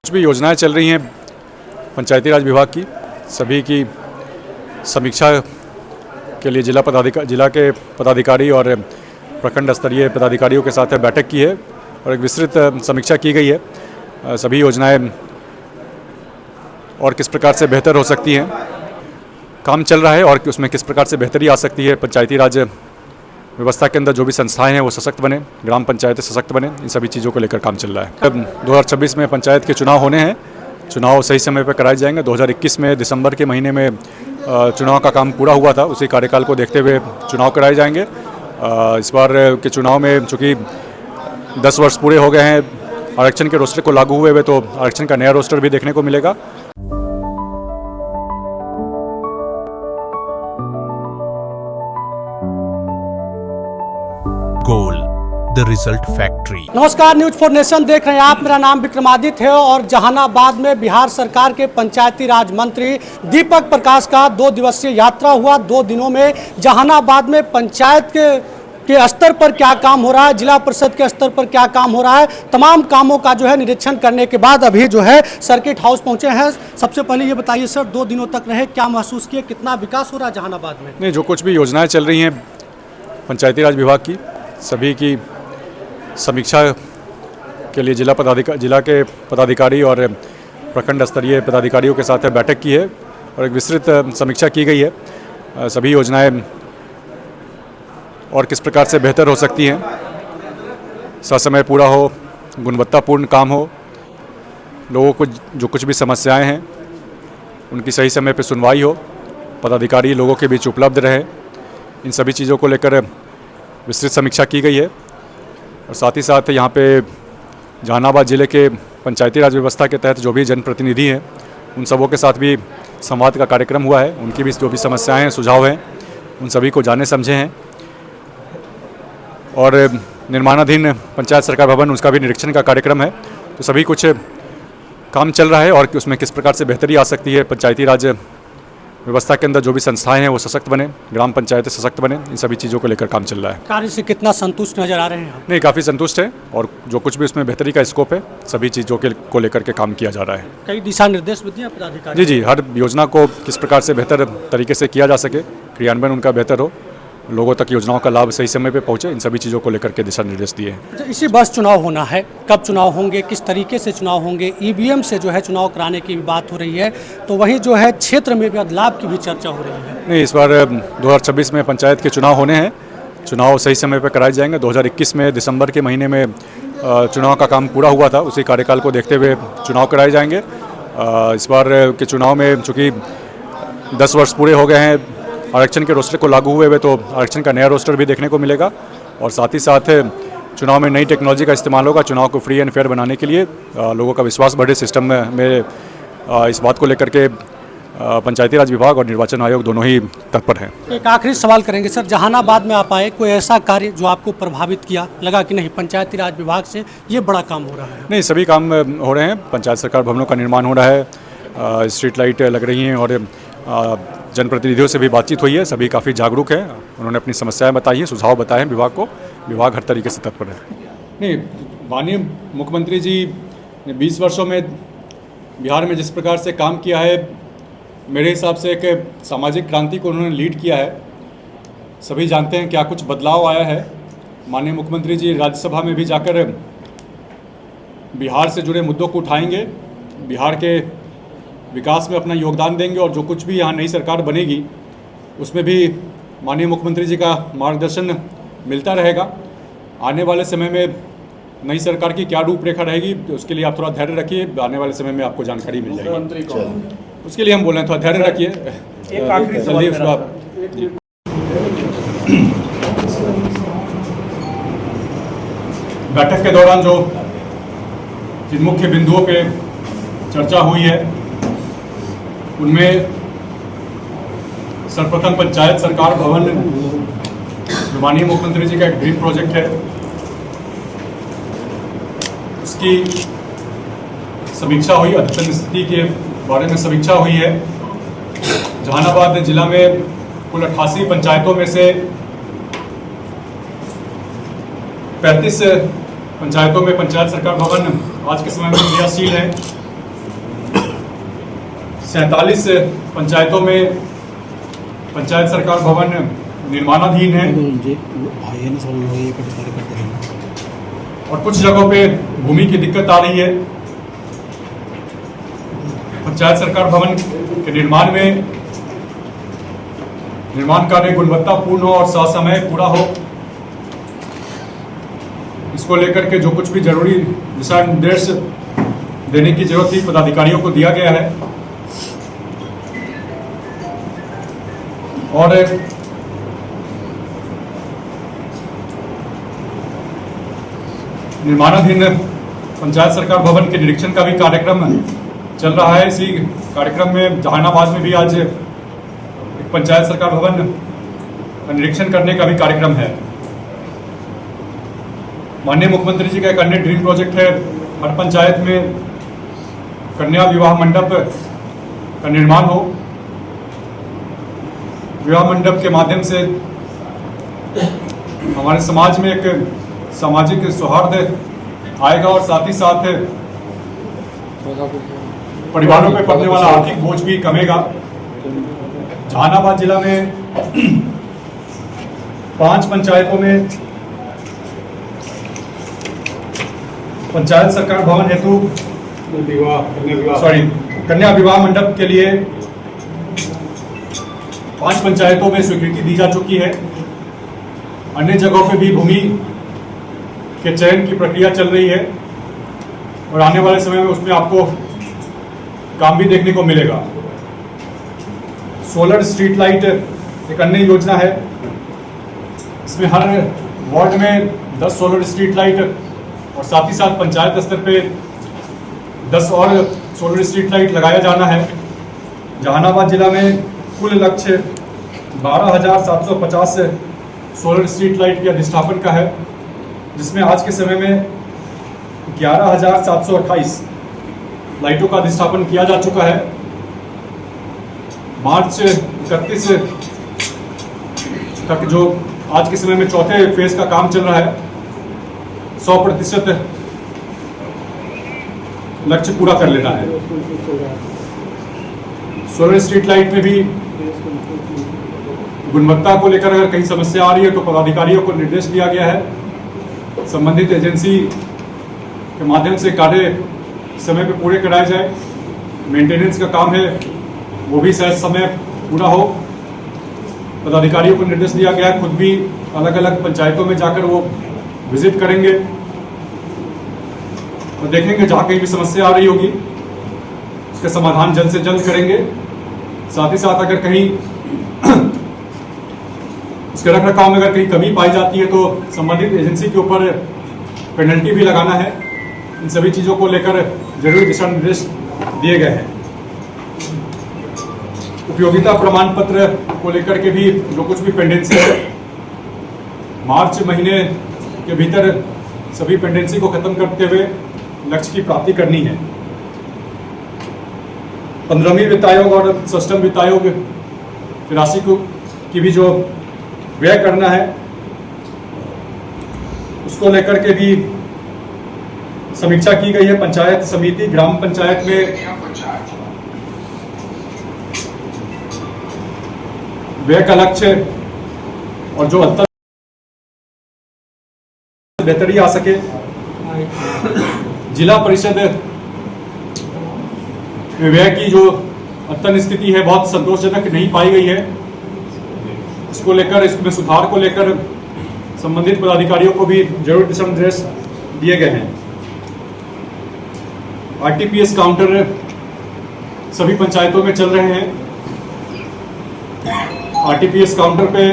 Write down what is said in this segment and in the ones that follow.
कुछ भी योजनाएं चल रही हैं पंचायती राज विभाग की, सभी की समीक्षा के लिए जिला के पदाधिकारी और प्रखंड स्तरीय पदाधिकारियों के साथ बैठक की है और एक विस्तृत समीक्षा की गई है। सभी योजनाएं और किस प्रकार से बेहतर हो सकती हैं, काम चल रहा है और उसमें किस प्रकार से बेहतरी आ सकती है। पंचायती राज व्यवस्था के अंदर जो भी संस्थाएं हैं वो सशक्त बने, ग्राम पंचायतें सशक्त बने, इन सभी चीज़ों को लेकर काम चल रहा है। अब 2026 में पंचायत के चुनाव होने हैं, चुनाव सही समय पर कराए जाएंगे। 2021 में दिसंबर के महीने में चुनाव का काम पूरा हुआ था, उसी कार्यकाल को देखते हुए चुनाव कराए जाएंगे। इस बार के चुनाव में चूँकि 10 वर्ष पूरे हो गए हैं आरक्षण के रोस्टर को लागू हुए, तो आरक्षण का नया रोस्टर भी देखने को मिलेगा। Goal the result factory. नमस्कार, न्यूज फॉर नेशन देख रहे हैं आप। मेरा नाम विक्रमादित्य है और जहानाबाद में बिहार सरकार के पंचायती राज मंत्री दीपक प्रकाश का 2 दिवसीय यात्रा हुआ। 2 दिनों में जहानाबाद में पंचायत के स्तर पर क्या काम हो रहा है, जिला परिषद के स्तर पर क्या काम हो रहा है, तमाम कामों का जो है निरीक्षण करने के बाद अभी जो है सर्किट हाउस पहुंचे हैं। सबसे पहले ये बताइए सर, 2 दिनों तक रहे, क्या महसूस किए, कितना विकास हो रहा है जहानाबाद में? नहीं, जो कुछ भी योजनाएं चल रही हैं पंचायती राज विभाग की, सभी की समीक्षा के लिए जिला के पदाधिकारी और प्रखंड स्तरीय पदाधिकारियों के साथ बैठक की है और एक विस्तृत समीक्षा की गई है। सभी योजनाएं और किस प्रकार से बेहतर हो सकती हैं, ससमय पूरा हो, गुणवत्तापूर्ण काम हो, लोगों को जो कुछ भी समस्याएं हैं उनकी सही समय पर सुनवाई हो, पदाधिकारी लोगों के बीच उपलब्ध रहे, इन सभी चीज़ों को लेकर विस्तृत समीक्षा की गई है। और साथ ही साथ यहाँ पे जहानाबाद जिले के पंचायती राज व्यवस्था के तहत जो भी जनप्रतिनिधि हैं उन सबों के साथ भी संवाद का कार्यक्रम हुआ है। उनकी भी जो भी समस्याएं हैं, सुझाव हैं, उन सभी को जाने समझे हैं। और निर्माणाधीन पंचायत सरकार भवन, उसका भी निरीक्षण का कार्यक्रम है। तो सभी कुछ काम चल रहा है और उसमें किस प्रकार से बेहतरी आ सकती है। पंचायती राज व्यवस्था के अंदर जो भी संस्थाएं हैं वो सशक्त बने, ग्राम पंचायतें सशक्त बने, इन सभी चीज़ों को लेकर काम चल रहा है। कार्य से कितना संतुष्ट नजर आ रहे हैं? नहीं, काफ़ी संतुष्ट है और जो कुछ भी उसमें बेहतरी का स्कोप है, सभी चीज़ों को लेकर के काम किया जा रहा है। कई दिशा निर्देश भी दिए पदाधिकारी? जी, हर योजना को किस प्रकार से बेहतर तरीके से किया जा सके, क्रियान्वयन उनका बेहतर हो, लोगों तक योजनाओं का लाभ सही समय पे पहुंचे, इन सभी चीज़ों को लेकर के दिशा निर्देश दिए हैं। अच्छा, इसी वर्ष चुनाव होना है, कब चुनाव होंगे, किस तरीके से चुनाव होंगे, ईवीएम से जो है चुनाव कराने की बात हो रही है, तो वहीं जो है क्षेत्र में बदलाव की भी चर्चा हो रही है। नहीं, इस बार 2026 में पंचायत के चुनाव होने हैं, चुनाव सही समय पर कराए जाएंगे। 2021 में दिसंबर के महीने में चुनाव का काम पूरा हुआ था, उसी कार्यकाल को देखते हुए चुनाव कराए जाएंगे। इस बार के चुनाव में चूँकि 10 वर्ष पूरे हो गए हैं आरक्षण के रोस्टर को लागू हुए, तो आरक्षण का नया रोस्टर भी देखने को मिलेगा। और साथ ही साथ चुनाव में नई टेक्नोलॉजी का इस्तेमाल होगा, चुनाव को फ्री एंड फेयर बनाने के लिए लोगों का विश्वास बढ़े सिस्टम में। इस बात को लेकर के पंचायती राज विभाग और निर्वाचन आयोग दोनों ही तत्पर हैं। एक आखिरी सवाल करेंगे सर, जहानाबाद में आप आए, कोई ऐसा कार्य जो आपको प्रभावित किया, लगा कि नहीं पंचायती राज विभाग से ये बड़ा काम हो रहा है? नहीं, सभी काम हो रहे हैं। पंचायत सरकार भवनों का निर्माण हो रहा है, स्ट्रीट लाइट लग रही हैं और जनप्रतिनिधियों से भी बातचीत हुई है। सभी काफ़ी जागरूक हैं, उन्होंने अपनी समस्याएं बताई हैं, सुझाव बताए हैं विभाग को। विभाग हर तरीके से तत्पर है। नहीं, माननीय मुख्यमंत्री जी ने 20 वर्षों में बिहार में जिस प्रकार से काम किया है, मेरे हिसाब से एक सामाजिक क्रांति को उन्होंने लीड किया है। सभी जानते हैं क्या कुछ बदलाव आया है। माननीय मुख्यमंत्री जी राज्यसभा में भी जाकर बिहार से जुड़े मुद्दों को उठाएंगे, बिहार के विकास में अपना योगदान देंगे और जो कुछ भी यहाँ नई सरकार बनेगी उसमें भी माननीय मुख्यमंत्री जी का मार्गदर्शन मिलता रहेगा। आने वाले समय में नई सरकार की क्या रूपरेखा रहेगी, उसके लिए आप थोड़ा धैर्य रखिए, आने वाले समय में आपको जानकारी मिल जाएगी। उसके लिए हम बोल रहे हैं, थोड़ा धैर्य रखिए, जल्दी उसका। बैठक के दौरान जो जिन मुख्य बिंदुओं पे चर्चा हुई है उनमें सर्वप्रथम पंचायत सरकार भवन जो माननीय मुख्यमंत्री जी का एक ड्रीम प्रोजेक्ट है, उसकी समीक्षा हुई। अद्यतन स्थिति के बारे में समीक्षा हुई है। जहानाबाद जिला में कुल 88 पंचायतों में से 35 पंचायतों में पंचायत सरकार भवन आज के समय में क्रियाशील है। 47 पंचायतों में पंचायत सरकार भवन निर्माणाधीन है और कुछ जगहों पे भूमि की दिक्कत आ रही है। पंचायत सरकार भवन के निर्माण कार्य गुणवत्तापूर्ण हो और ससमय पूरा हो, इसको लेकर के जो कुछ भी जरूरी दिशा निर्देश देने की जरूरत थी पदाधिकारियों को दिया गया है। और निर्माणाधीन पंचायत सरकार भवन के निरीक्षण का भी कार्यक्रम चल रहा है। इसी कार्यक्रम में जहानाबाद में भी आज एक पंचायत सरकार भवन का निरीक्षण करने का भी कार्यक्रम है। माननीय मुख्यमंत्री जी का एक अन्य ड्रीम प्रोजेक्ट है, हर पंचायत में कन्या विवाह मंडप का निर्माण हो। विवाह मंडप के माध्यम से हमारे समाज में एक सामाजिक सौहार्द आएगा और साथ ही साथ परिवारों पर पड़ने वाला आर्थिक बोझ भी कमेगा। जहानाबाद जिला में 5 पंचायतों में पंचायत सरकार भवन हेतु कन्या विवाह मंडप के लिए 5 पंचायतों में स्वीकृति दी जा चुकी है। अन्य जगहों पे भी भूमि के चयन की प्रक्रिया चल रही है और आने वाले समय में उसमें आपको काम भी देखने को मिलेगा। सोलर स्ट्रीट लाइट एक अन्य योजना है। इसमें हर वार्ड में 10 सोलर स्ट्रीट लाइट और साथ ही साथ पंचायत स्तर पे 10 और सोलर स्ट्रीट लाइट लगाया जाना है। जहानाबाद जिला में कुल लक्ष्य 12,750 सोलर स्ट्रीट लाइट के अधिष्ठापन का है, जिसमें आज के समय में 11,728 लाइटों का अधिष्ठापन किया जा चुका है। मार्च 31 तक जो आज के समय में चौथे फेज का काम चल रहा है, 100% लक्ष्य पूरा कर लेना है। सोलर स्ट्रीट लाइट में भी गुणवत्ता को लेकर अगर कहीं समस्या आ रही है तो पदाधिकारियों को निर्देश दिया गया है, संबंधित एजेंसी के माध्यम से कार्य समय पे पूरे कराए जाए। मेंटेनेंस का काम है वो भी सहज समय पूरा हो। पदाधिकारियों को निर्देश दिया गया है, खुद भी अलग अलग पंचायतों में जाकर वो विजिट करेंगे और देखेंगे जहाँ कहीं भी समस्या आ रही होगी उसका समाधान जल्द से जल्द करेंगे। साथ ही साथ अगर कहीं उसके रखरखाव में अगर कहीं कमी पाई जाती है तो संबंधित एजेंसी के ऊपर पेनल्टी भी लगाना है। इन सभी चीज़ों को लेकर जरूरी दिशा निर्देश दिए गए हैं। उपयोगिता प्रमाण पत्र को लेकर के भी जो कुछ भी पेंडेंसी है, मार्च महीने के भीतर सभी पेंडेंसी को खत्म करते हुए लक्ष्य की प्राप्ति करनी है। 15वीं वित्त आयोग और 6वीं वित्त आयोग की राशि की भी जो व्यय करना है उसको लेकर के भी समीक्षा की गई है। पंचायत समिति ग्राम पंचायत में व्यय का लक्ष्य और जो अंतर बेहतरी आ सके। जिला परिषद में व्यय की जो अंतर स्थिति है बहुत संतोषजनक नहीं पाई गई है। इसको लेकर इसमें सुधार को लेकर संबंधित पदाधिकारियों को भी जरूर दिशा निर्देश दिए गए हैं। आरटीपीएस काउंटर सभी पंचायतों में चल रहे हैं। आरटीपीएस काउंटर पे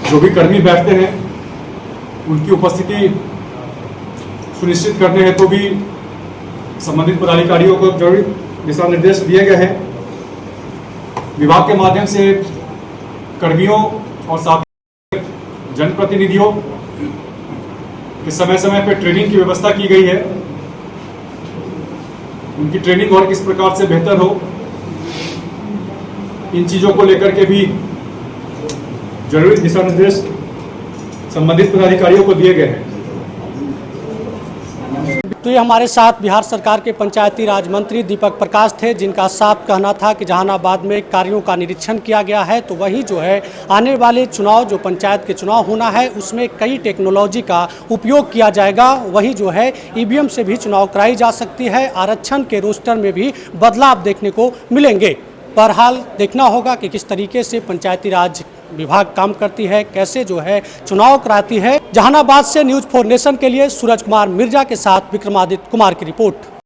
जो भी कर्मी बैठते हैं उनकी उपस्थिति सुनिश्चित करने हेतु भी संबंधित पदाधिकारियों को जरूरी दिशा निर्देश दिए गए हैं। विभाग के माध्यम से कर्मियों और साथ ही जनप्रतिनिधियों की समय समय पर ट्रेनिंग की व्यवस्था की गई है। उनकी ट्रेनिंग और किस प्रकार से बेहतर हो, इन चीज़ों को लेकर के भी जरूरी दिशा निर्देश संबंधित पदाधिकारियों को दिए गए हैं। तो ये हमारे साथ बिहार सरकार के पंचायती राज मंत्री दीपक प्रकाश थे, जिनका साफ कहना था कि जहानाबाद में कार्यों का निरीक्षण किया गया है, तो वही जो है आने वाले चुनाव, जो पंचायत के चुनाव होना है, उसमें कई टेक्नोलॉजी का उपयोग किया जाएगा। वही जो है ईवीएम से भी चुनाव कराई जा सकती है, आरक्षण के रोस्टर में भी बदलाव देखने को मिलेंगे। बहरहाल देखना होगा कि किस तरीके से पंचायती राज विभाग काम करती है, कैसे जो है चुनाव कराती है। जहानाबाद से न्यूज़ 4 नेशन के लिए सूरज कुमार मिर्जा के साथ विक्रमादित्य कुमार की रिपोर्ट।